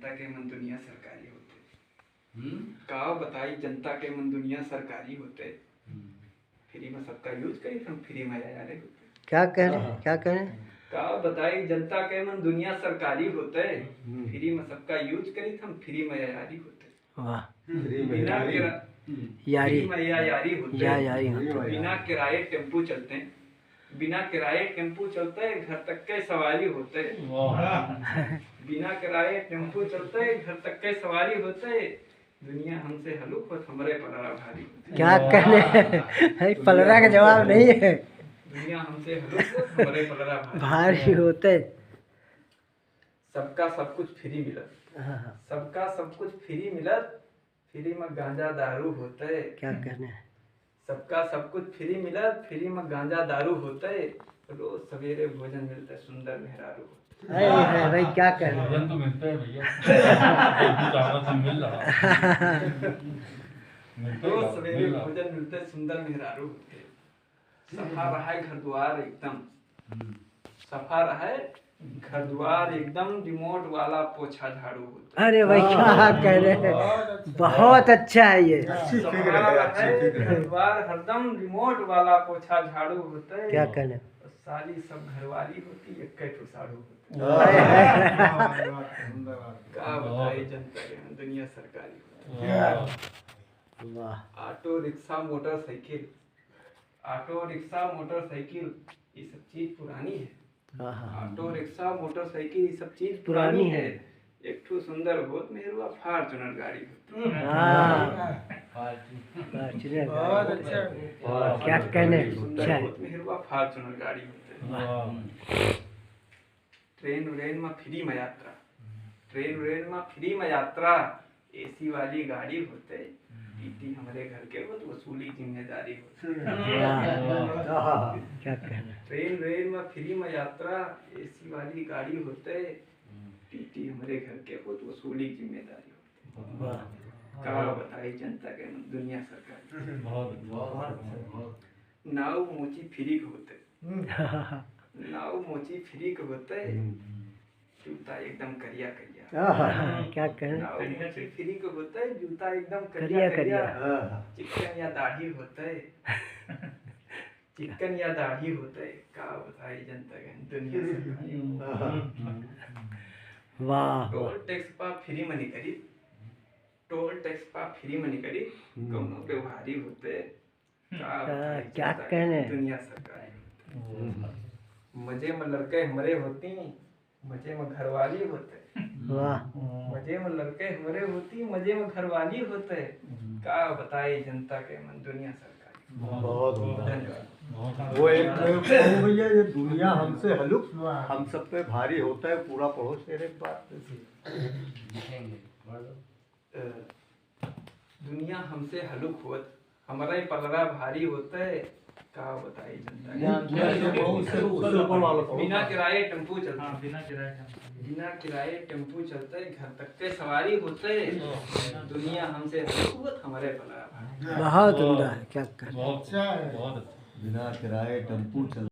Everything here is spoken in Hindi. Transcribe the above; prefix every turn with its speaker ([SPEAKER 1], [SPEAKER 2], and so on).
[SPEAKER 1] जनता के मन दुनिया सरकारी होते। का बताई जनता के मन दुनिया सरकारी होते। फ्री में सबका यूज करी हम फ्री में आया रे होते।
[SPEAKER 2] क्या कह रहे
[SPEAKER 1] का बताई जनता के मन दुनिया सरकारी होते। फ्री में सबका यूज करी हम फ्री में यारी होते।
[SPEAKER 2] वाह
[SPEAKER 1] बिना
[SPEAKER 2] यारी
[SPEAKER 1] यारी होते।
[SPEAKER 2] यारी होते।
[SPEAKER 1] बिना किराए टेम्पू चलते हैं। बिना किराए टेम्पू चलते घर तक के सवारी होते। बिना किराए टेम्पू चलते घर तक के सवारी होते। दुनिया हमसे हलुक और हमरे पलरा भारी होते।
[SPEAKER 2] क्या कहने पलरा का जवाब नहीं है।
[SPEAKER 1] दुनिया हमसे हलुक और हमरे पलरा
[SPEAKER 2] भारी होते।
[SPEAKER 1] सबका सब कुछ फ्री मिलत। सबका सब कुछ फ्री मिलत। फ्री में गांजा दारू होते।
[SPEAKER 2] क्या कहने
[SPEAKER 1] सबका सब कुछ फ्री मिलत। फ्री में गांजा दारू होते। रोज सवेरे भोजन मिलता है सुंदर मेहरारू होते।
[SPEAKER 2] है भाई क्या कहने
[SPEAKER 3] भोजन तो मिलता है भैया मिल रहा
[SPEAKER 1] रोज सवेरे भोजन मिलता है सुंदर मेहरारू होते। सफा रहा है घर द्वार एकदम। सफा रहा है घर द्वार एकदम। रिमोट वाला पोछा झाड़ू होता है।
[SPEAKER 2] अरे भाई क्या कह रहे हैं बहुत अच्छा है ये।
[SPEAKER 1] सफा रहा है घर द्वार हरदम। रिमोट वाला पोछा झाड़ू होता है।
[SPEAKER 2] क्या कहने
[SPEAKER 1] साली सब घरवाली होती एक तो साड़ू होती। का बताई जनता के दुनिया सरकारी होती।
[SPEAKER 2] वाह
[SPEAKER 1] auto rickshaw motorcycle. Auto rickshaw motorcycle ये सब चीज पुरानी है। ऑटो रिक्शा मोटरसाइकिल ये सब चीज पुरानी है। एक ठो सुंदर बहुत मेहरुआ फॉर्च्यूनर गाड़ी होती।
[SPEAKER 2] बहुत अच्छा क्या कहने
[SPEAKER 1] सुंदर बहुत मेहरुआ फॉर्च्यूनर गाड़ी होती। ट्रेन व्रेन में फ्री में यात्रा। ट्रेन व्रेन में फ्री में यात्रा। एसी वाली गाड़ी होते। टीटी हमारे घर के वो वसूली जिम्मेदारी होती।
[SPEAKER 2] क्या कहना
[SPEAKER 1] ट्रेन व्रेन में फ्री में यात्रा। एसी वाली गाड़ी होते। टीटी हमारे घर के वो वसूली जिम्मेदारी होती। का बताई जनता के दुनिया सरकारी। नाव मोची फ्री के होते। नाव मोची फ्री के होते। जूता एकदम करिया करिया।
[SPEAKER 2] क्या कहना
[SPEAKER 1] नाव मोची फ्री के होते। जूता एकदम करिया करिया। चिकन या दाढ़ी होते। चिकन या दाढ़ी होते। का बताई जनता के दुनिया सरकारी।
[SPEAKER 2] वाह
[SPEAKER 1] टोल टैक्स पा फ्री मनी करी। टोल टैक्स पा फ्री मनी करी। कौनो व्यवहारी होते।
[SPEAKER 2] क्या कहने
[SPEAKER 1] दुनिया सरकारी। मजे में लड़के हमारे होती। मजे में घरवाली होते।
[SPEAKER 2] वाह
[SPEAKER 1] मजे में लड़के हमारे होती। मजे में घरवाली होते। का बताई जनता के मन दुनिया सरकारी।
[SPEAKER 4] बहुत
[SPEAKER 1] धन्यवाद।
[SPEAKER 4] वो एक भैया ये दुनिया हमसे हलुक हम सब पे भारी होता है। पूरा पढ़ो शेर एक बार।
[SPEAKER 1] दुनिया हमसे हलुक होत। हमारा ही पलरा भारी होता है। का बताई जनता के बिना किराए टेम्पू चलते। बिना किराए टेम्पू चलते घर तक के सवारी होते। दुनिया हमसे हलुक होत। हमारे पलरा भारी।
[SPEAKER 2] बहुत उम्दा है क्या कहना
[SPEAKER 3] बहुत अच्छा।
[SPEAKER 4] बिना किराए टेम्पू चल